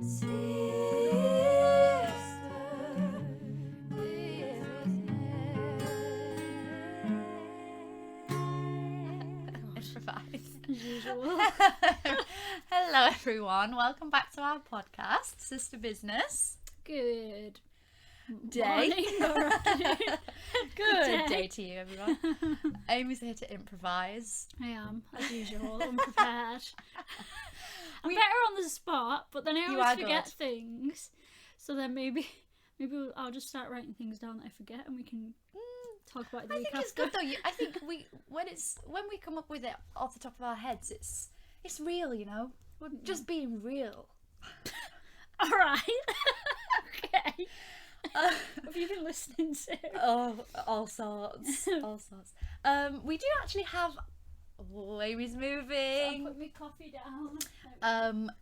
Hello everyone, welcome back to our podcast, Sister Business. Good day. Good day. day to you, everyone. Amy's here to improvise. I am, as usual, unprepared. I'm better on the spot, but then I always forget things. So then maybe I'll just start writing things down that I forget, and we can talk about it the week after. I think it's good though. I think when we come up with it off the top of our heads, it's real, you know. Just being real. All right. Okay. Have you been listening to? Oh, all sorts. We do actually have. Oh, Amy's moving. I'll put my coffee down.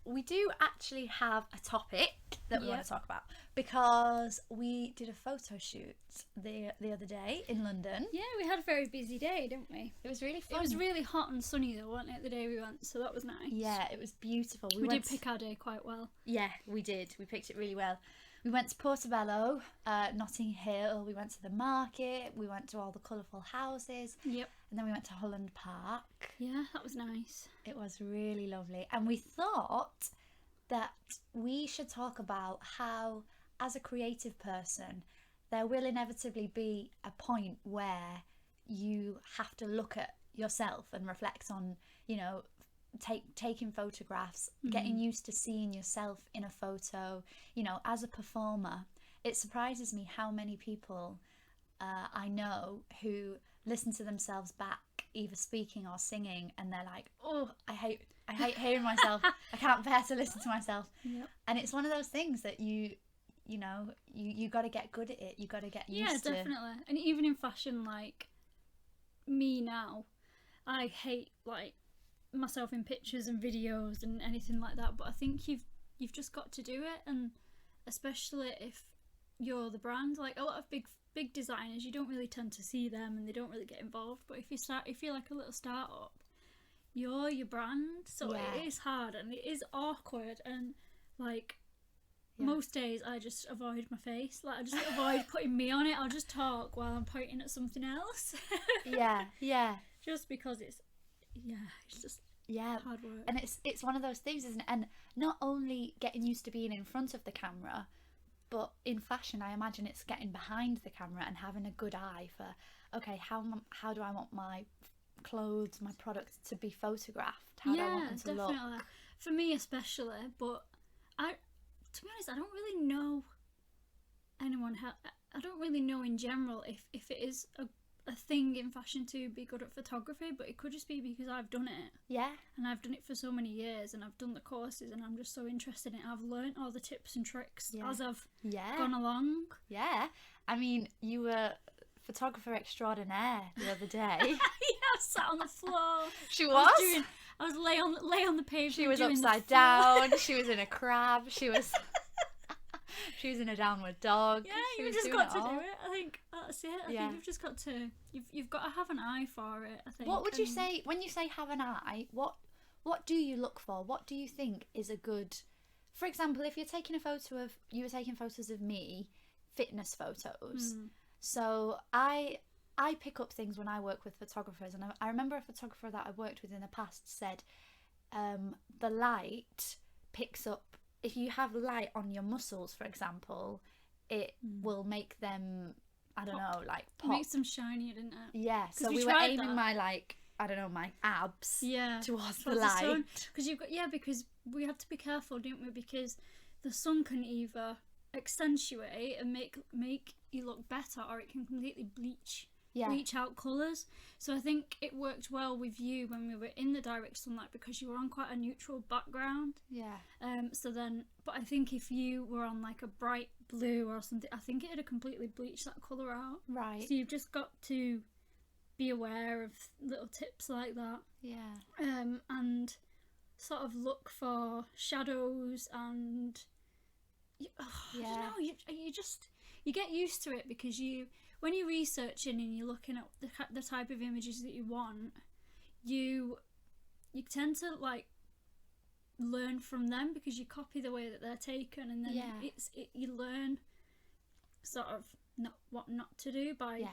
We do actually have a topic that we want to talk about because we did a photo shoot the other day in London. Yeah, we had a very busy day, didn't we? It was really fun. It was really hot and sunny though, wasn't it, the day we went? So that was nice. Yeah, it was beautiful. We did pick our day quite well. Yeah, we did. We picked it really well. We went to Portobello, Notting Hill, we went to the market, we went to all the colourful houses. Yep. And then we went to Holland Park. Yeah, that was nice. It was really lovely. And we thought that we should talk about how, as a creative person, there will inevitably be a point where you have to look at yourself and reflect on, you know, taking photographs, getting used to seeing yourself in a photo. You know, as a performer, it surprises me how many people I know who listen to themselves back, either speaking or singing, and they're like, oh, I hate hearing myself. I can't bear to listen to myself. Yep. And it's one of those things that you got to get good at it. You got to get used to. Yeah, definitely. And even in fashion, like me now, I hate like myself in pictures and videos and anything like that, but I think you've just got to do it. And especially if you're the brand, like a lot of big designers, you don't really tend to see them and they don't really get involved, but if you're like a little startup, you're your brand, so it is hard and it is awkward, and like most days I just avoid my face, like I just avoid putting me on it. I'll just talk while I'm pointing at something else. yeah just because it's just hard work. And it's one of those things, isn't it? And not only getting used to being in front of the camera, but in fashion, I imagine it's getting behind the camera and having a good eye for, okay, how do I want my clothes, my products to be photographed? How do I want them to definitely look? For me especially, but to be honest, I don't really know anyone. I don't really know in general if it is a thing in fashion to be good at photography, but it could just be because I've done it. Yeah. And I've done it for so many years, and I've done the courses, and I'm just so interested in it. I've learnt all the tips and tricks as I've gone along. Yeah. I mean, you were photographer extraordinaire the other day. Yeah, I sat on the floor. She was? I was lay on the pavement. She was upside down. She was in a crab. She was in a downward dog. Yeah, you've just got to do it. I think that's it. I think you've just got to. You've got to have an eye for it, I think. What would you say when you say have an eye? What do you look for? What do you think is a good? For example, if you're taking you were taking photos of me, fitness photos. So I pick up things when I work with photographers, and I remember a photographer that I worked with in the past said, the light picks up. If you have light on your muscles, for example, it will make them, I don't know, like pop. It makes them shinier, didn't it? Yeah, so we were aiming my, like, I don't know, my abs towards the light. Because we had to be careful, didn't we? Because the sun can either accentuate and make you look better, or it can completely bleach out colours. So I think it worked well with you when we were in the direct sunlight because you were on quite a neutral background. Yeah. But I think if you were on like a bright blue or something, I think it'd have completely bleached that colour out. Right. So you've just got to be aware of little tips like that. Yeah. And sort of look for shadows and I don't know, you get used to it because when you're researching and you're looking at the type of images that you want, you tend to like learn from them, because you copy the way that they're taken, and then you learn sort of what not to do by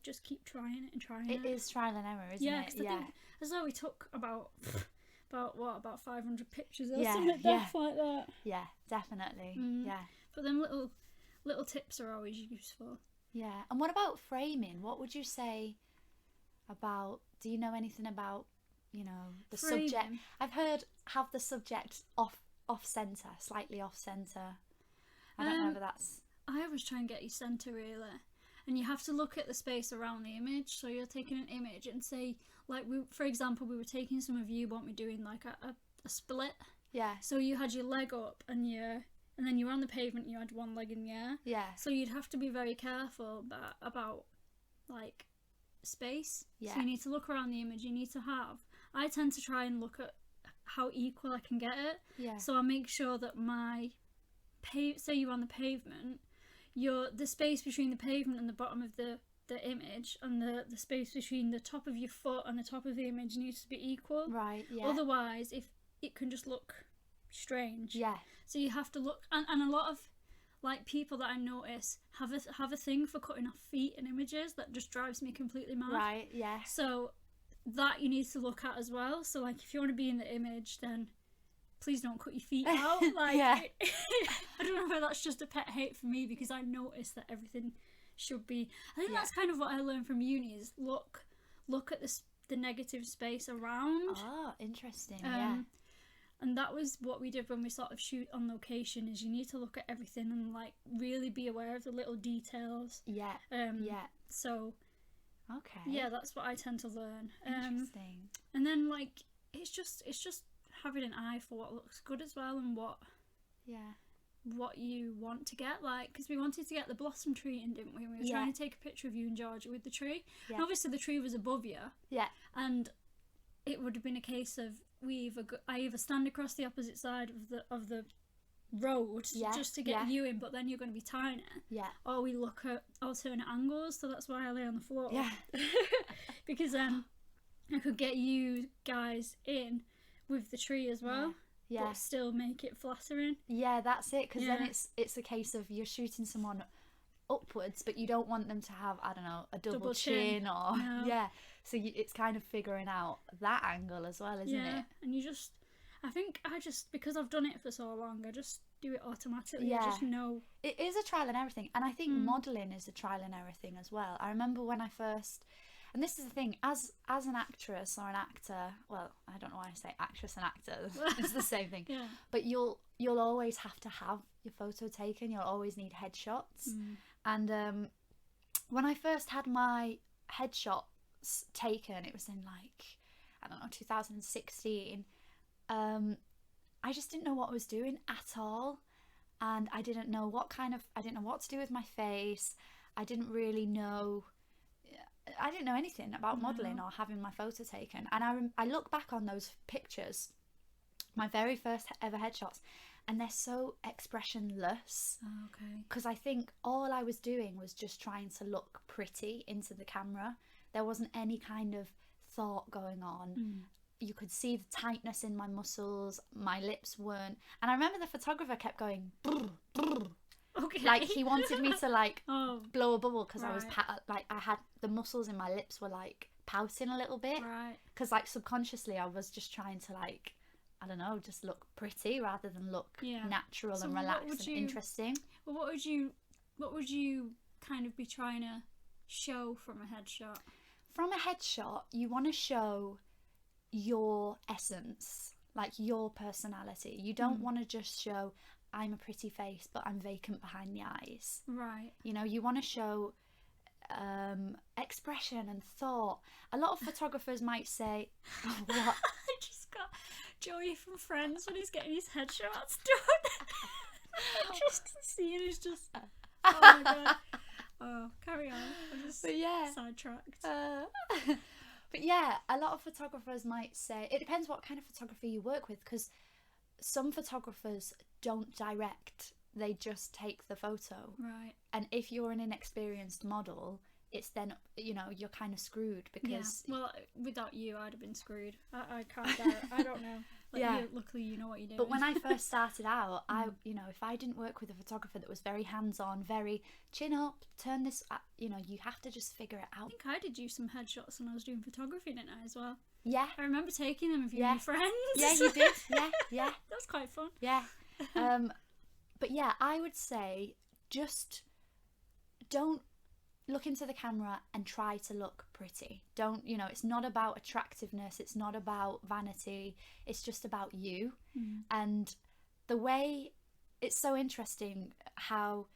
just keep trying it and trying it. It is trial and error, isn't it? Yeah, I think as though we took about 500 pictures or something like that. Yeah, definitely. Yeah. But them little tips are always useful. Yeah. And what about framing? What would you say about, do you know anything about, you know, the Framing. subject? I've heard have the subject off centre, slightly off centre. I don't know whether that's... I always try and get you centre, really. And you have to look at the space around the image. So you're taking an image and say, like, for example, we were taking some of you, weren't we, doing like a split? Yeah. So you had your leg up and then you were on the pavement and you had one leg in the air. Yeah. So you'd have to be very careful about like space. Yeah. So you need to look around the image. You need to have... I tend to try and look at how equal I can get it. Yeah. So I make sure that say you're on the pavement, the space between the pavement and the bottom of the image, and the space between the top of your foot and the top of the image needs to be equal. Right, yeah. Otherwise, if it can just look strange. Yeah. So you have to look, and a lot of like people that I notice have a thing for cutting off feet in images that just drives me completely mad. Right, yeah. So that you need to look at as well. So like if you want to be in the image, then please don't cut your feet out. Like I don't know whether that's just a pet hate for me, because I notice that everything should be... I think that's kind of what I learned from uni, is look at the negative space around. Oh, interesting. And that was what we did when we sort of shoot on location, is you need to look at everything and like really be aware of the little details. Yeah. So okay. Yeah, that's what I tend to learn. Interesting. And then like it's just having an eye for what looks good as well, and what you want to get, like, because we wanted to get the blossom tree in, didn't we? We were trying to take a picture of you and Georgia with the tree. And obviously the tree was above you. Yeah. And it would have been a case of I either stand across the opposite side of the road just to get you in, but then you're going to be tiny. Yeah. Or we look at alternate angles, so that's why I lay on the floor. Yeah. Because I could get you guys in with the tree as well. Yeah. But still make it flattering. Yeah, that's it. Because then it's a case of you're shooting someone upwards, but you don't want them to have, I don't know, a double chin or so it's kind of figuring out that angle as well, isn't it? And because I've done it for so long, I just do it automatically. I just know it is a trial and error thing, and I think modelling is a trial and error thing as well. I remember when I first... And this is the thing, as an actress or an actor, well, I don't know why I say actress and actor, it's the same thing. Yeah. But you'll always have to have your photo taken, you'll always need headshots. And when I first had my headshots taken, it was in like, I don't know, 2016, I just didn't know what I was doing at all. And I didn't know what to do with my face. I didn't know anything about modelling or having my photo taken. And I look back on those pictures, my very first ever headshots, and they're so expressionless. Oh, okay. Because I think all I was doing was just trying to look pretty into the camera. There wasn't any kind of thought going on. You could see the tightness in my muscles, my lips weren't. And I remember the photographer kept going, brr, brr. Okay. Like he wanted me to like blow a bubble, because I was I had the muscles in my lips were like pouting a little bit, because like subconsciously I was just trying to like, I don't know, just look pretty rather than look natural and relaxed and interesting. Well, what would you kind of be trying to show from a headshot? From a headshot, you want to show your essence, like your personality. You don't want to just show, I'm a pretty face, but I'm vacant behind the eyes. Right. You know, you want to show expression and thought. A lot of photographers might say, what? I just got Joey from Friends when he's getting his headshots done. Just seeing is just, oh my god. Oh, carry on. I'm just sidetracked. But yeah, a lot of photographers might say, it depends what kind of photography you work with, because some photographers don't direct, they just take the photo. Right. And if you're an inexperienced model, it's then, you know, you're kind of screwed, because... Yeah. Well, without you, I'd have been screwed. I can't direct, I don't know. Like, Yeah. luckily you know what you're doing. But when I first started out, if I didn't work with a photographer that was very hands-on, very chin up, turn this, you have to just figure it I out. think I did use some headshots when I was doing photography, didn't I, as well? Yeah. I remember taking them of you and your friends. Yeah, you did. Yeah. That was quite fun. Yeah. But yeah, I would say just don't look into the camera and try to look pretty. Don't, it's not about attractiveness, it's not about vanity, it's just about you. And the way, it's so interesting how,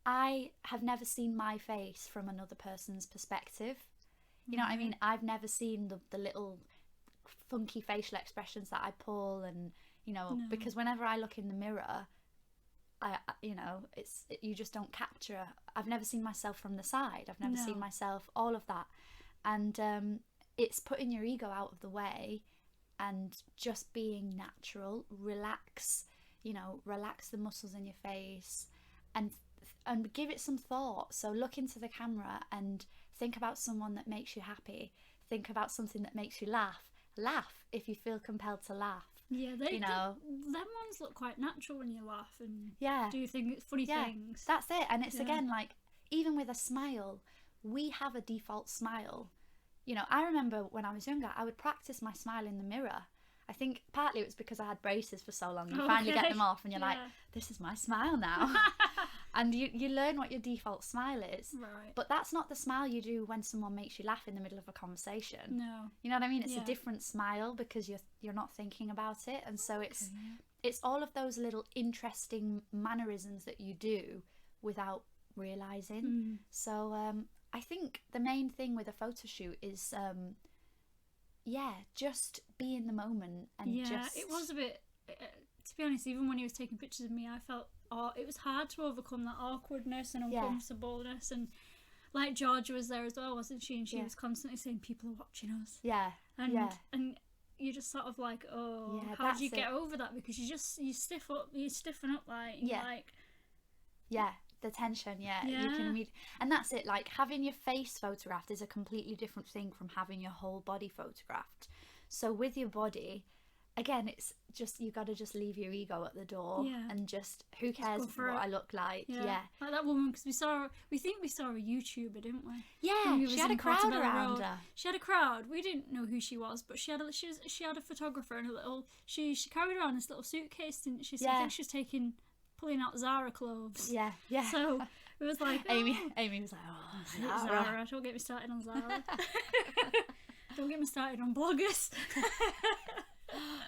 I have never seen my face from another person's perspective. You know what I mean? I've never seen the little funky facial expressions that I pull, and because whenever I look in the mirror, you just don't capture. I've never seen myself from the side. I've never seen myself, all of that. And it's putting your ego out of the way and just being natural. Relax the muscles in your face and give it some thought. So look into the camera and think about someone that makes you happy. Think about something that makes you laugh. Laugh if you feel compelled to laugh. Yeah, them ones look quite natural when you laugh and do funny things. That's it. And it's again, like, even with a smile, we have a default smile. I remember when I was younger, I would practice my smile in the mirror. I think partly it was because I had braces for so long. You finally get them off and you're like, this is my smile now. And you learn what your default smile is. Right. But that's not the smile you do when someone makes you laugh in the middle of a conversation. No. You know what I mean? It's a different smile because you're not thinking about it. And so it's all of those little interesting mannerisms that you do without realising. So I think the main thing with a photo shoot is just be in the moment and it was a bit to be honest, even when he was taking pictures of me, I felt it was hard to overcome that awkwardness and uncomfortableness. And like Georgia was there as well, wasn't she? And she was constantly saying people are watching us. And you're just sort of like, how do you get over that? Because you stiffen up like the tension. You can read, and that's it. Like, having your face photographed is a completely different thing from having your whole body photographed. So with your body, again, it's just, you got to just leave your ego at the door and just, who cares what I look like? Like that woman, because we think we saw a YouTuber, didn't we? She had a crowd around her. She had a crowd. We didn't know who she was, but she had a photographer and a little. She carried around this little suitcase, didn't she? So I think she was pulling out Zara clothes. So it was like, Amy was like, Zara. Don't get me started on Zara. Don't get me started on bloggers.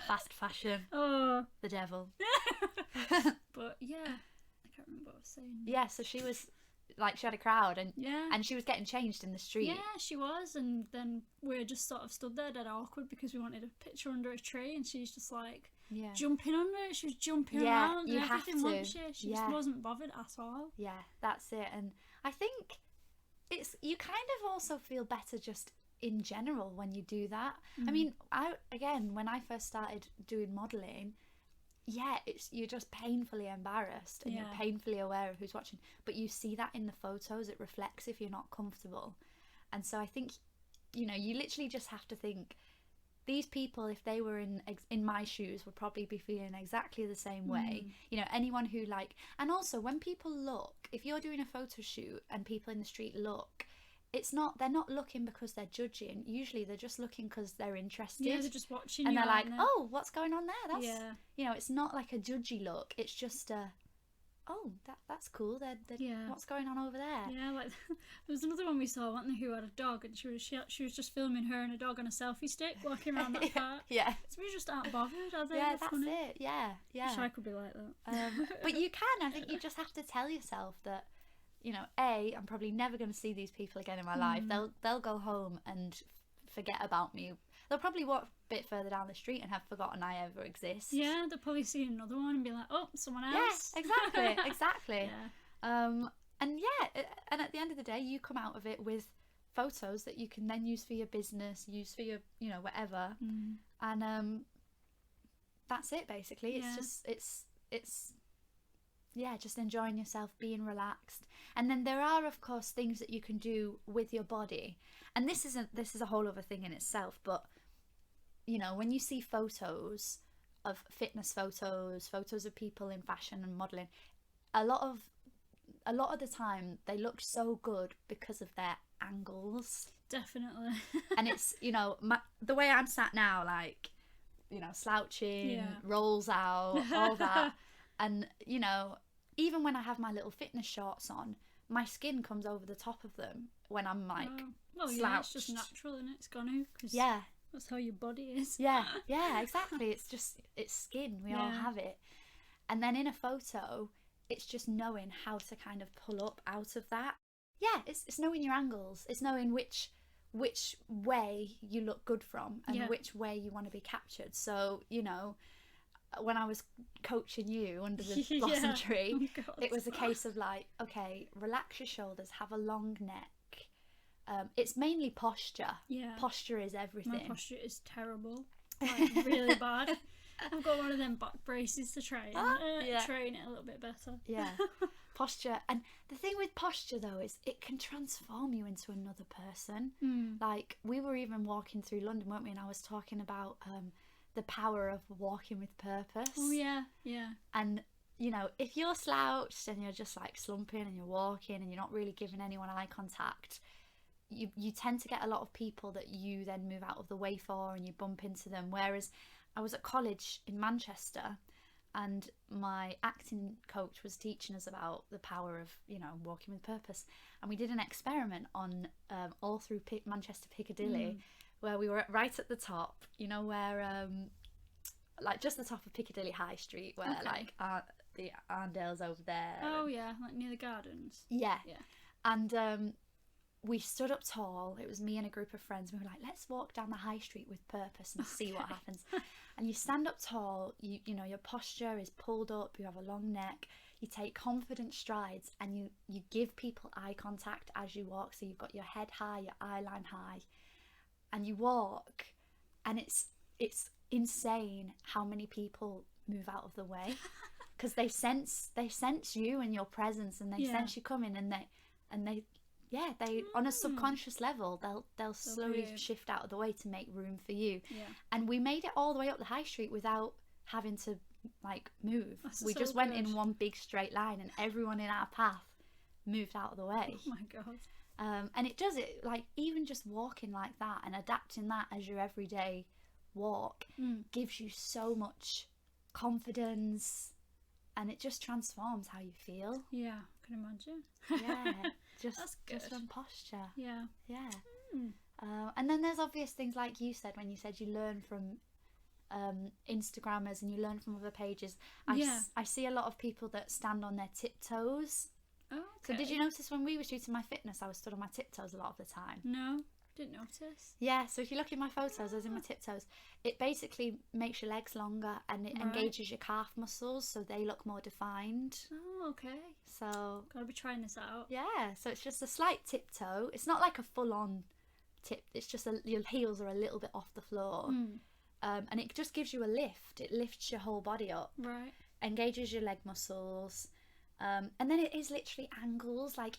Fast fashion. The devil. But I can't remember what I was saying. So she was like, she had a crowd and she was getting changed in the street. Yeah, she was, and then we just sort of stood there dead awkward because we wanted a picture under a tree, and she's just like jumping under it. She was jumping around and everything, wasn't she? She just wasn't bothered at all. That's it. And I think you kind of also feel better just in general when you do that. I mean, when I first started doing modelling, you're just painfully embarrassed and you're painfully aware of who's watching, but you see that in the photos. It reflects if you're not comfortable. And so I think you literally just have to think, these people, if they were in my shoes, would probably be feeling exactly the same way. Anyone who and also when people look, if you're doing a photo shoot and people in the street look, they're not looking because they're judging. Usually they're just looking because they're interested. Yeah, they're just watching and you, they're like, oh, what's going on there? That's yeah. It's not like a judgy look. It's just that's cool. What's going on over there? Yeah, like there was another one we saw, wasn't there, who had a dog, and she was just filming her and a dog on a selfie stick walking around that park. Yeah. So we just aren't bothered, are they? Yeah, that's funny. it. Yeah. Wish I could be like that. But you can. I think you just have to tell yourself that, I'm probably never going to see these people again in my life. They'll go home and forget about me. They'll probably walk a bit further down the street and have forgotten I ever exist. Yeah, they'll probably see another one and be like, oh, someone else. Yeah, exactly. Yeah. And at the end of the day, you come out of it with photos that you can then use for your business, use for your, whatever. And that's it, basically. It's just, it's just enjoying yourself, being relaxed. And then there are, of course, things that you can do with your body. And this is a whole other thing in itself, but you know, when you see photos of fitness photos of people in fashion and modeling, a lot of the time they look so good because of their angles. Definitely. And it's, you know, the way I'm sat now, like, you know, slouching, rolls out, all that. And, you know, even when I have my little fitness shorts on, my skin comes over the top of them when I'm like slouched. Yeah, it's just natural, and it's gonna, cause that's how your body is. Yeah, exactly. It's skin. We all have it. And then in a photo, it's just knowing how to kind of pull up out of that. Yeah, it's knowing your angles. It's knowing which way you look good from and which way you want to be captured. So, you know, when I was coaching you under the blossom tree, it was a case of like, okay, relax your shoulders, have a long neck. It's mainly posture. Yeah. Posture is everything. My posture is terrible. Like, really bad. I've got one of them back braces to try and train it a little bit better. Yeah. Posture. And the thing with posture though is it can transform you into another person. Like, we were even walking through London, weren't we, and I was talking about the power of walking with purpose. Oh yeah. And, you know, if you're slouched and you're just like slumping and you're walking and you're not really giving anyone eye contact, you tend to get a lot of people that you then move out of the way for, and you bump into them. Whereas I was at college in Manchester, and my acting coach was teaching us about the power of, you know, walking with purpose. And we did an experiment on all through Manchester Piccadilly, where we were right at the top, you know, where like just the top of Piccadilly High Street, where like the Arndale's over there. Oh yeah, like near the gardens. Yeah. And we stood up tall. It was me and a group of friends. We were like, let's walk down the high street with purpose and see what happens. And you stand up tall, you know, your posture is pulled up, you have a long neck, you take confident strides, and you give people eye contact as you walk. So you've got your head high, your eye line high, and you walk, and it's insane how many people move out of the way, because they sense you and your presence, and they sense you coming, and they on a subconscious level they'll slowly shift out of the way to make room for you. And we made it all the way up the high street without having to like move. We just went in one big straight line, and everyone in our path moved out of the way. Oh my god. And it does it, like, even just walking like that and adapting that as your everyday walk gives you so much confidence, and it just transforms how you feel. Yeah, I can imagine. Yeah. That's good. Just from posture. Yeah. And then there's obvious things, like you said, when you said you learn from Instagrammers and you learn from other pages. I see a lot of people that stand on their tiptoes. Oh, okay. So did you notice when we were shooting my fitness, I was stood on my tiptoes a lot of the time? No, didn't notice. Yeah, so if you look in my photos, I was in my tiptoes. It basically makes your legs longer, and it engages your calf muscles, so they look more defined. Oh, okay. So gotta be trying this out. Yeah, so it's just a slight tiptoe. It's not like a full-on tip. It's just your heels are a little bit off the floor, and it just gives you a lift. It lifts your whole body up. Right. Engages your leg muscles, and then it is literally angles. Like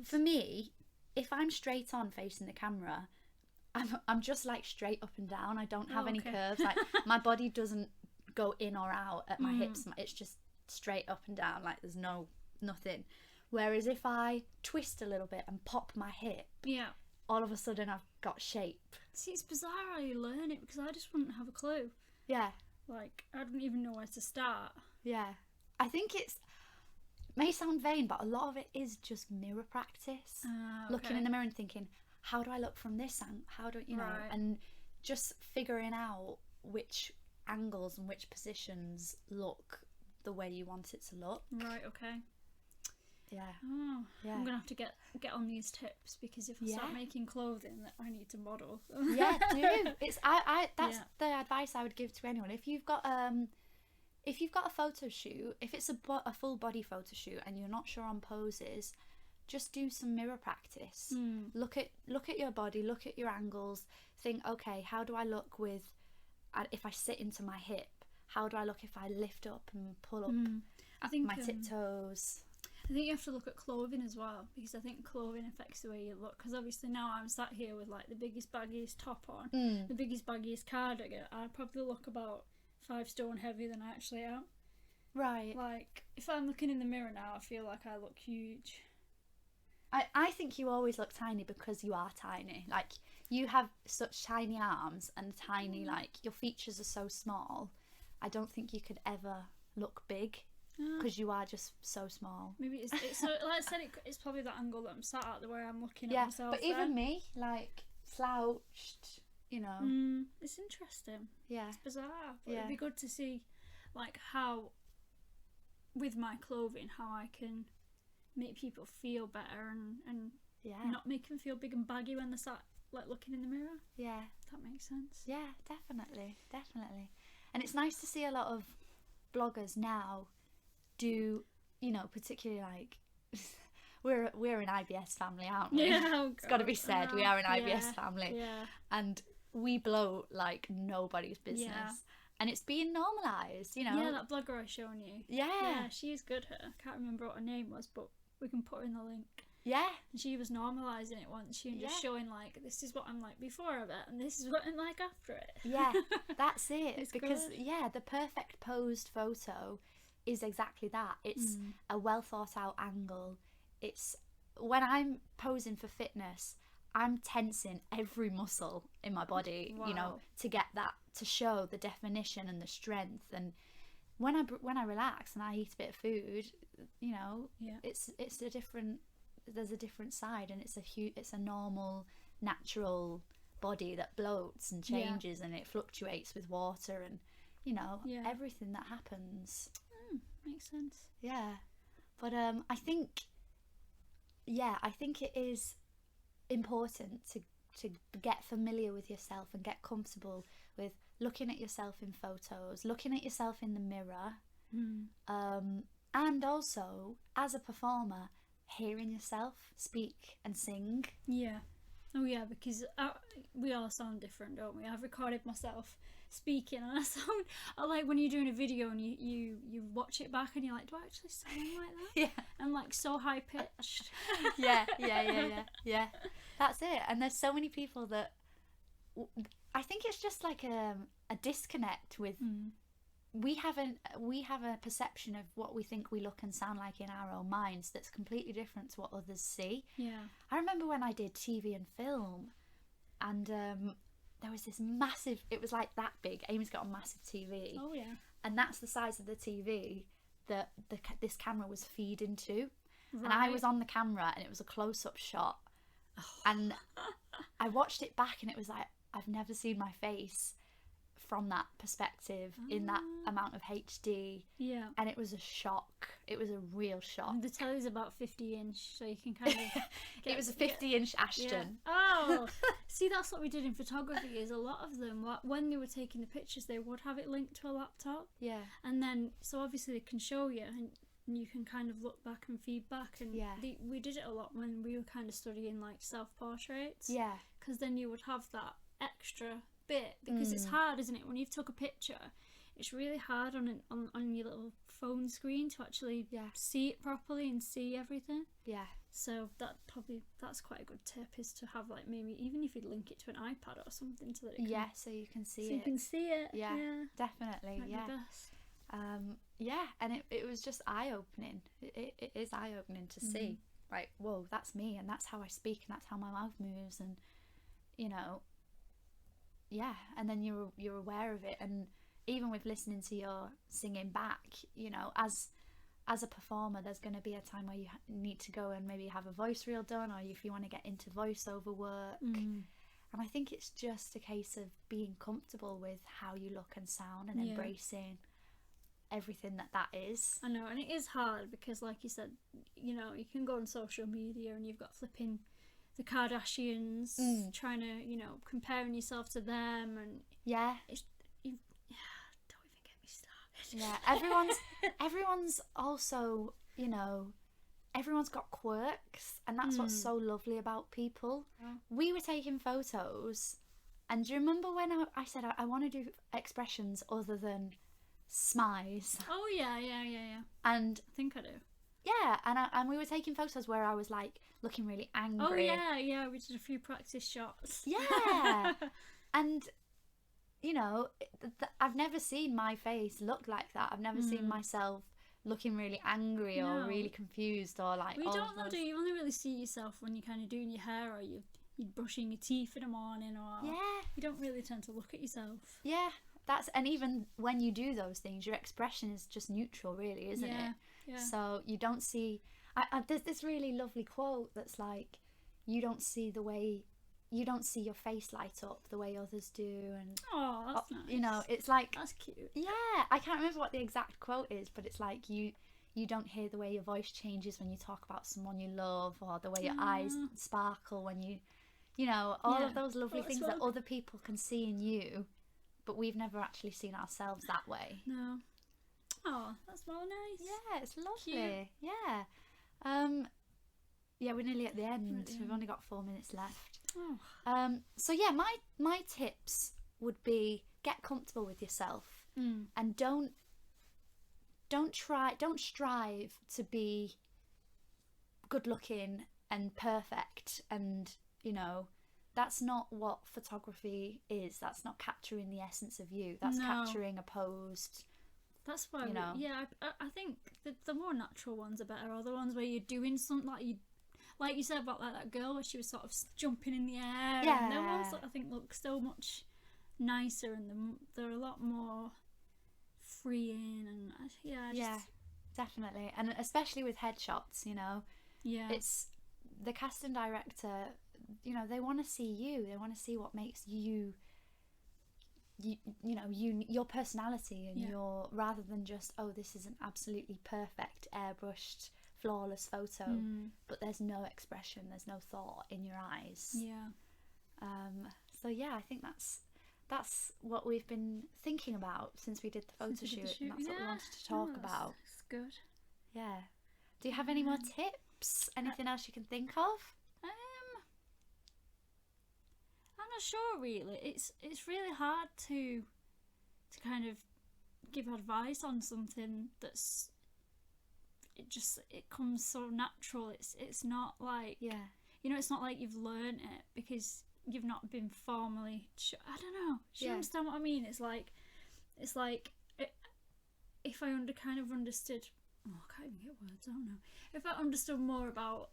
for me, if I'm straight on facing the camera, I'm just like straight up and down. I don't have any curves. Like my body doesn't go in or out at my hips. It's just straight up and down. Like there's nothing. Whereas if I twist a little bit and pop my hip, all of a sudden I've got shape. See, it's bizarre how you learn it, because I just wouldn't have a clue. Yeah. Like, I don't even know where to start. Yeah. I think it may sound vain, but a lot of it is just mirror practice. Looking in the mirror and thinking, how do I look from this angle? How do you know? And just figuring out which angles and which positions look the way you want it to look. Right. Okay. Yeah. Oh, yeah. I'm gonna have to get on these tips, because if I start making clothing, that I need to model. Yeah, do. It's that's the advice I would give to anyone. If you've got a photo shoot, if it's a full body photo shoot and you're not sure on poses, just do some mirror practice. Look at your body, look at your angles. Think, okay, how do I look with if I sit into my hip? How do I look if I lift up and pull up I think my tiptoes? I think you have to look at clothing as well, because I think clothing affects the way you look. Because obviously now I'm sat here with like the biggest baggiest top on, the biggest baggiest cardigan. I probably look about 5 stone heavier than I actually am. Right. Like if I'm looking in the mirror now, I feel like I look huge. I think you always look tiny because you are tiny. Like, you have such tiny arms and tiny, like, your features are so small. I don't think you could ever look big because you are just so small. Maybe it's so, like I said, it's probably that angle that I'm sat at, the way I'm looking Yeah, at myself. but even me, like, slouched, you know. It's interesting. Yeah. It's bizarre. But Yeah. it'd be good to see, like, how, with my clothing, how I can make people feel better and Yeah. not make them feel big and baggy when they're sat, like, looking in the mirror. Yeah. If that makes sense. Yeah, definitely. Definitely. And it's nice to see a lot of bloggers now do, you know, particularly like we're an IBS family, aren't we? Yeah, oh It's got to be said, we are an IBS family. Yeah. And we blow like nobody's business. Yeah. And it's being normalised, you know. Yeah, that blogger I shown you. Yeah. Yeah, she's good, her. I can't remember what her name was, but we can put her in the link. Yeah. And she was normalising it once. She was just showing, like, this is what I'm like before of it, and this is what I'm like after it. Yeah, that's it. It's because, good. yeah, the perfect posed photo is exactly that. It's a well thought out angle. It's when I'm posing for fitness, I'm tensing every muscle in my body, you know, Wow. to get that, to show the definition and the strength. And when I relax and I eat a bit of food, you know, it's a different. There's a different side, and it's a normal, natural body that bloats and changes, and it fluctuates with water, and you know everything that happens. Makes sense. Yeah, but I think it is important to get familiar with yourself and get comfortable with looking at yourself in photos, looking at yourself in the mirror, and also as a performer, hearing yourself speak and sing. Yeah. Oh yeah, because we all sound different, don't we? I've recorded myself speaking, and I sound like when you're doing a video and you watch it back and you're like, do I actually sound like that? Yeah. I'm like so high pitched. Yeah. That's it. And there's so many people that I think it's just like a disconnect with. We have a perception of what we think we look and sound like in our own minds that's completely different to what others see. Yeah. I remember when I did TV and film, and there was this massive. It was like that big. Amy's got a massive TV. Oh yeah. And that's the size of the TV that this camera was feeding to. Right. And I was on the camera, and it was a close-up shot. And I watched it back, and it was like, I've never seen my face from that perspective in that amount of HD. Yeah. And it was a shock. It was a real shock. And the telly's about 50-inch, so you can kind of It was a 50-inch Ashten. Yeah. Oh, see, that's what we did in photography. Is a lot of them, when they were taking the pictures, they would have it linked to a laptop. Yeah. And then, so obviously they can show you, and you can kind of look back and feedback. And we did it a lot when we were kind of studying like self-portraits. Yeah. Because then you would have that extra bit, because it's hard, isn't it? When you've took a picture, it's really hard on your little phone screen to actually see it properly and see everything. Yeah. So that's quite a good tip, is to have like maybe even if you link it to an iPad or something, so that it can, so you can see so it. you can see it. Yeah. Definitely. Might be best. And it was just eye-opening. It is eye-opening to see, like, whoa, that's me, and that's how I speak, and that's how my mouth moves, and you know, and then you're aware of it. And even with listening to your singing back, you know, as a performer, there's going to be a time where you need to go and maybe have a voice reel done, or if you want to get into voiceover work. And I think it's just a case of being comfortable with how you look and sound, and embracing everything that is. I know, and it is hard because, like you said, you know, you can go on social media and you've got flipping the Kardashians, trying to, you know, comparing yourself to them, and don't even get me started. Yeah, everyone's also, you know, everyone's got quirks, and that's what's so lovely about people. We were taking photos, and do you remember when I said I want to do expressions other than smize? Oh yeah. And I think I do. Yeah, and we were taking photos where I was like looking really angry. Oh yeah, we did a few practice shots. Yeah. And you know, I've never seen my face look like that. I've never seen myself looking really angry or No. really confused or like. We all don't of know, those- do you? You only really see yourself when you're kind of doing your hair or you're brushing your teeth in the morning, or Yeah, you don't really tend to look at yourself. yeah. And even when you do those things, your expression is just neutral, really, isn't Yeah, it? yeah. So you don't see. There's this really lovely quote that's like, you don't see your face light up the way others do, and Oh, that's nice. you know, it's like, That's cute. yeah, I can't remember what the exact quote is, but it's like you don't hear the way your voice changes when you talk about someone you love, or the way your eyes sparkle when you know, all Yeah. of those lovely Well, things it's that what- other people can see in you, but we've never actually seen ourselves that way. No. Oh, that's well nice. Yeah, it's lovely. Cute. Yeah. Yeah, we're nearly at the end. Brilliant. We've only got 4 minutes left. Oh. So yeah, my tips would be, get comfortable with yourself, and don't strive to be good looking and perfect, and you know, that's not what photography is. That's not capturing the essence of you. That's No. capturing a posed. That's why, You know. I think the more natural ones are better, or the ones where you're doing something like you said about like that girl where she was sort of jumping in the air. Yeah. And the ones that I think look so much nicer, and they're a lot more freeing, and Yeah, definitely, and especially with headshots, you know, yeah. it's the casting director. You know, they want to see you. They want to see what makes you your personality, and Yeah. your, rather than just, oh, this is an absolutely perfect airbrushed flawless photo, but there's no expression, there's no thought in your eyes. Yeah. So yeah, I think that's what we've been thinking about since we did the photo Since we did the shoot, and that's what we yeah. wanted to talk Oh, about. It's good. Yeah. Do you have any more tips? Anything else you can think of? I'm not sure really. It's really hard to kind of give advice on something that's it comes so natural. It's not like, Yeah. you know, it's not like you've learned it because you've not been formally I don't know. Do you Yeah. understand what I mean? It's like if I kind of understood, I can't even get words, I don't know. If I understood more about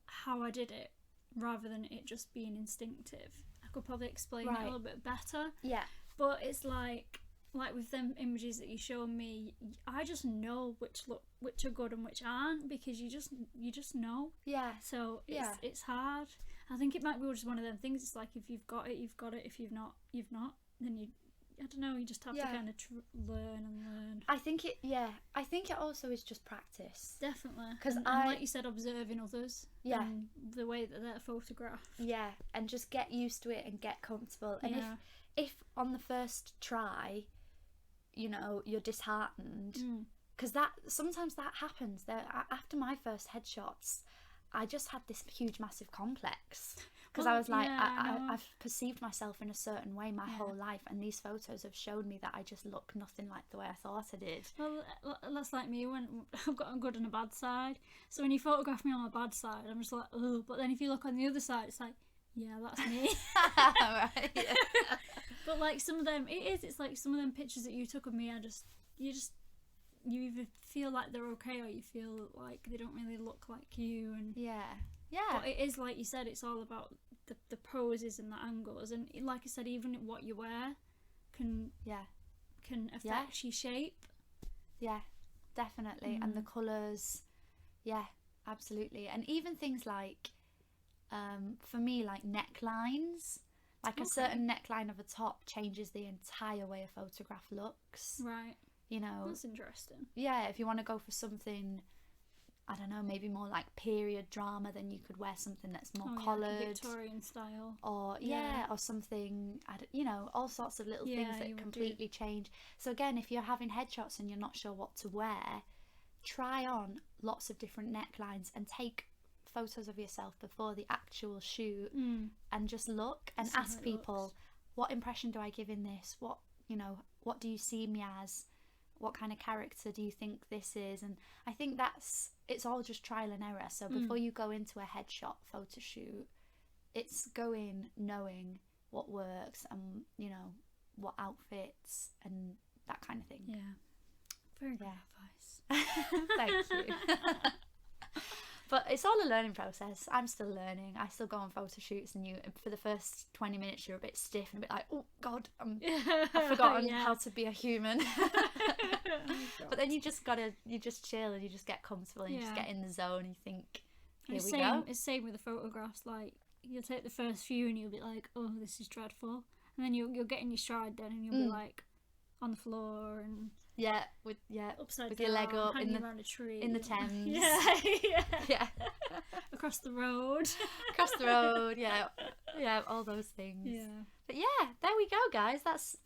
how I did it rather than it just being instinctive, I could probably explain it Right. a little bit better. Yeah. But it's like with them images that you show me, I just know which are good and which aren't, because you just know. Yeah. So Yeah. it's hard. I think it might be just one of them things. It's like, if you've got it, you've got it. If you've not, you've not. Then I don't know. You just have to Yeah. kind of learn and learn. I think it also is just practice. Definitely. 'Cause and like you said, observing others. Yeah. And the way that they're photographed. Yeah, and just get used to it and get comfortable. And Yeah. if on the first try, you know, you're disheartened, Mm. because sometimes that happens. After my first headshots, I just had this huge, massive complex, because I Well, was like, yeah, I know. I've perceived myself in a certain way my Yeah. whole life, and these photos have shown me that I just look nothing like the way I thought I did. Well, that's like me when I've got a good and a bad side. So when you photograph me on my bad side, I'm just like, oh. But then if you look on the other side, it's like, yeah, that's me. Right. Yeah. But like some of them, it's like some of them pictures that you took of me, you either feel like they're okay, or you feel like they don't really look like you. And Yeah. but it is, like you said, it's all about the poses and the angles, and like I said, even what you wear can affect your shape. Yeah, definitely. And the colours, yeah, absolutely. And even things like, for me, like necklines, like a certain neckline of a top changes the entire way a photograph looks. Right. You know, That's interesting. yeah, if you want to go for something, I don't know, maybe more like period drama, then you could wear something that's more Like coloured. Victorian style. Or or something, you know, all sorts of little Yeah, things that you would completely change. So again, if you're having headshots and you're not sure what to wear, try on lots of different necklines and take photos of yourself before the actual shoot, and just look and See how ask it people, looks. what impression do I give in this? What do you see me as? what kind of character do you think this is? And I think it's all just trial and error. So before you go into a headshot photo shoot, it's going knowing what works and, you know, what outfits and that kind of thing. Yeah. Very good advice. Thank you. But it's all a learning process. I'm still learning. I still go on photo shoots, and for the first 20 minutes you're a bit stiff and a bit like, oh God, I've forgotten how to be a human. But then you just chill and you just get comfortable and you just get in the zone and you think, here we go. It's same with the photographs. Like, you'll take the first few and you'll be like, oh, this is dreadful, and then you'll get in your stride then, and you'll be like on the floor and upside with down, your leg up around a tree in the Thames. Yeah. Across the road, all those things. Yeah. But yeah, there we go, guys. That's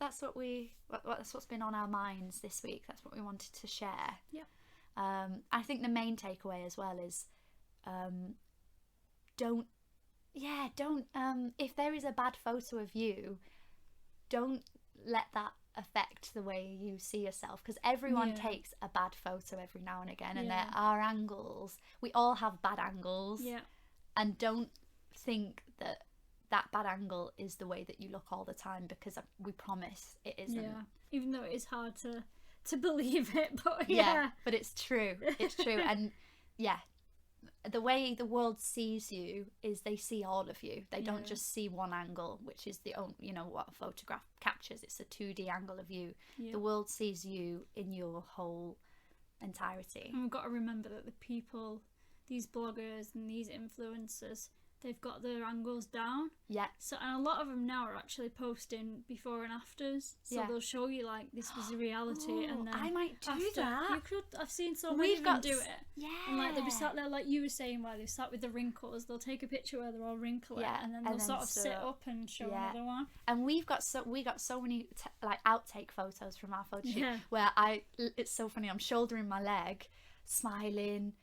what's been on our minds this week. That's what we wanted to share. Yep. I think the main takeaway as well is, don't if there is a bad photo of you, don't let that affect the way you see yourself, because everyone takes a bad photo every now and again, and there are angles. We all have bad angles. Yeah. And don't think that bad angle is the way that you look all the time, because we promise it isn't. Yeah. Even though it is hard to believe it, but but it's true. It's true. And the way the world sees you is they see all of you. They don't just see one angle, which is the only, you know, what a photograph captures. It's a 2D angle of you. The world sees you in your whole entirety. And we've got to remember that the people, these bloggers and these influencers, they've got their angles down. Yeah. So, and a lot of them now are actually posting before and afters. So they'll show you like this was the reality, and then I might do after, that. You could. I've seen so many of them do it. Yeah. And like they'll be sat there, like you were saying, while they're sat with the wrinkles. They'll take a picture where they're all wrinkly, and then they'll sort of sit up and show another one. And we got so many like outtake photos from our photo shoot where it's so funny. I'm shouldering my leg, smiling.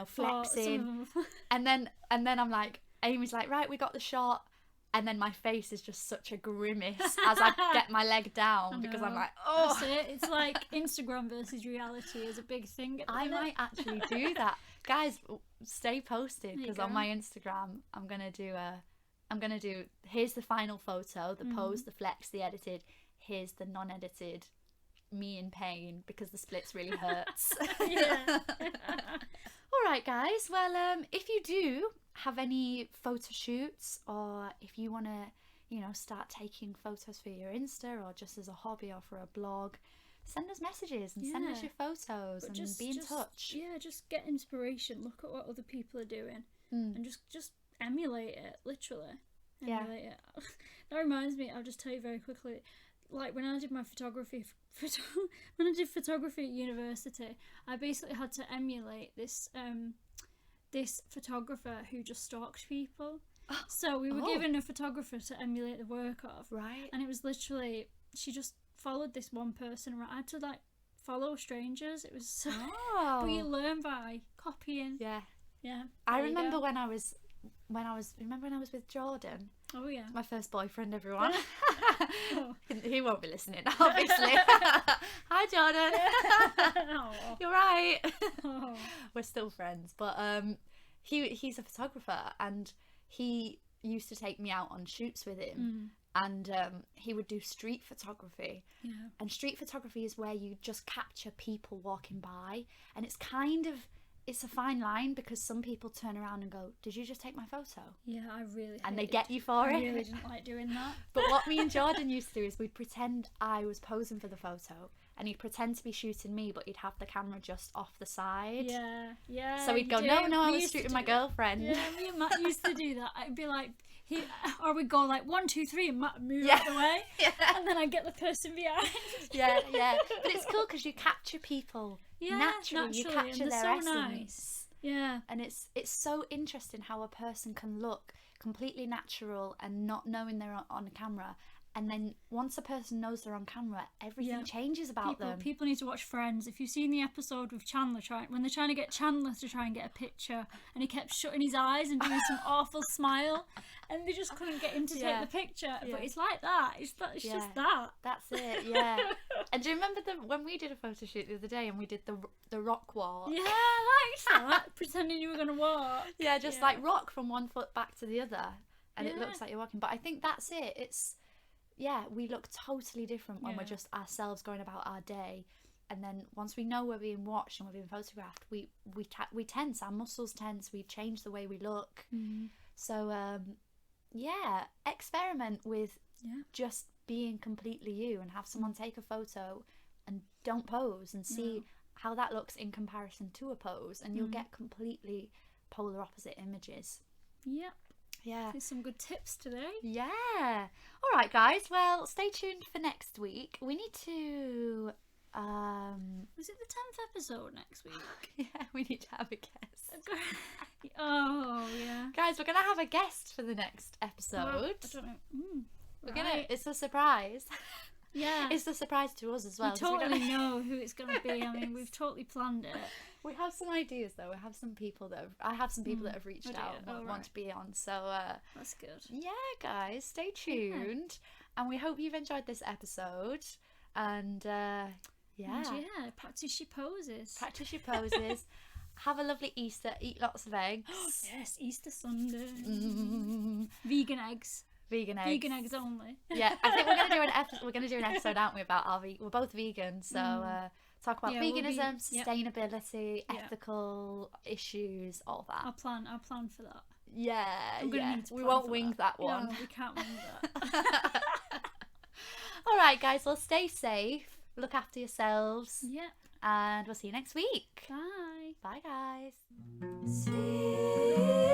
Flexing, and then I'm like, Amy's like, right, we got the shot, and then my face is just such a grimace as I get my leg down, because I'm like, oh, that's it. It's like Instagram versus reality is a big thing. I might actually do that, guys. Stay posted, because on my Instagram I'm gonna do here's the final photo, the pose, the flex, the edited. Here's the non-edited. Me in pain, because the splits really hurts. All right, guys, well, if you do have any photo shoots, or if you want to, you know, start taking photos for your Insta, or just as a hobby or for a blog, send us messages and send us your photos, and be in touch. Just get inspiration, look at what other people are doing, and just emulate it, literally. Emulate it. That reminds me, I'll just tell you very quickly, like when I did my photography at university, I basically had to emulate this this photographer who just stalked people. So we were given a photographer to emulate the work of, right? And it was literally, she just followed this one person around. I had to like follow strangers. It was so but you learn by copying. Yeah. I remember when I was with Jordan. Oh yeah. My first boyfriend, everyone. He won't be listening, obviously. Hi, Jordan. You're right. We're still friends, but he's a photographer, and he used to take me out on shoots with him, and he would do street photography. And street photography is where you just capture people walking by, and it's a fine line, because some people turn around and go, did you just take my photo? Yeah, I really And they get you for it. I really didn't like doing that. But what me and Jordan used to do is we'd pretend I was posing for the photo, and he'd pretend to be shooting me, but he'd have the camera just off the side. Yeah. So we'd go, no, I was shooting my girlfriend. Yeah, me and Matt used to do that. I'd be like, or we'd go like 1, 2, 3, and Matt move out the way, and then I'd get the person behind. But it's cool because you capture people naturally. You capture their essence. Nice. Yeah. And it's so interesting how a person can look completely natural and not knowing they're on camera, And then once a person knows they're on camera, everything Yeah. changes about them. People need to watch Friends. If you've seen the episode with Chandler, when they're trying to get Chandler to try and get a picture, and he kept shutting his eyes and doing some awful smile, and they just couldn't get him to take the picture. Yeah. But it's like that. It's just that. That's it, yeah. And do you remember when we did a photo shoot the other day and we did the rock walk? Yeah, I liked that. Pretending you were going to walk. Yeah, just like rock from one foot back to the other, and it Yeah. looks like you're walking. But I think that's it. It's, yeah, we look totally different when we're just ourselves going about our day. And then once we know we're being watched and we're being photographed, we tense, our muscles tense, we change the way we look. Mm-hmm. So, experiment with just being completely you, and have someone take a photo and don't pose, and see how that looks in comparison to a pose, and you'll get completely polar opposite images. Yep. Yeah. There's some good tips today. Yeah. All right, guys. Well, stay tuned for next week. We need to Was it the 10th episode next week? yeah, we need to have a guest. Oh, yeah. Guys, we're going to have a guest for the next episode. Well, I don't know. It's a surprise. Yeah. It's a surprise to us as well. We 'cause totally don't know who it's going to be. I mean, we've totally planned it. We have some ideas though. We have some people that I have some people that have reached out and want to be on. So that's good. yeah, guys, stay tuned, and we hope you've enjoyed this episode. And Practice your poses. Practice your poses. Have a lovely Easter. Eat lots of eggs. Yes, Easter Sunday. Mm. Vegan eggs. Vegan eggs. Vegan eggs only. Yeah, I think we're gonna do an episode. We're gonna do an episode, aren't we, about our we're both vegan, so talk about veganism, sustainability, ethical issues, all that. I'll plan for that. Yeah, Need to we plan won't for wing that one. No, we can't wing that. All right, guys. Well, stay safe. Look after yourselves. Yep. And we'll see you next week. Bye. Bye, guys. See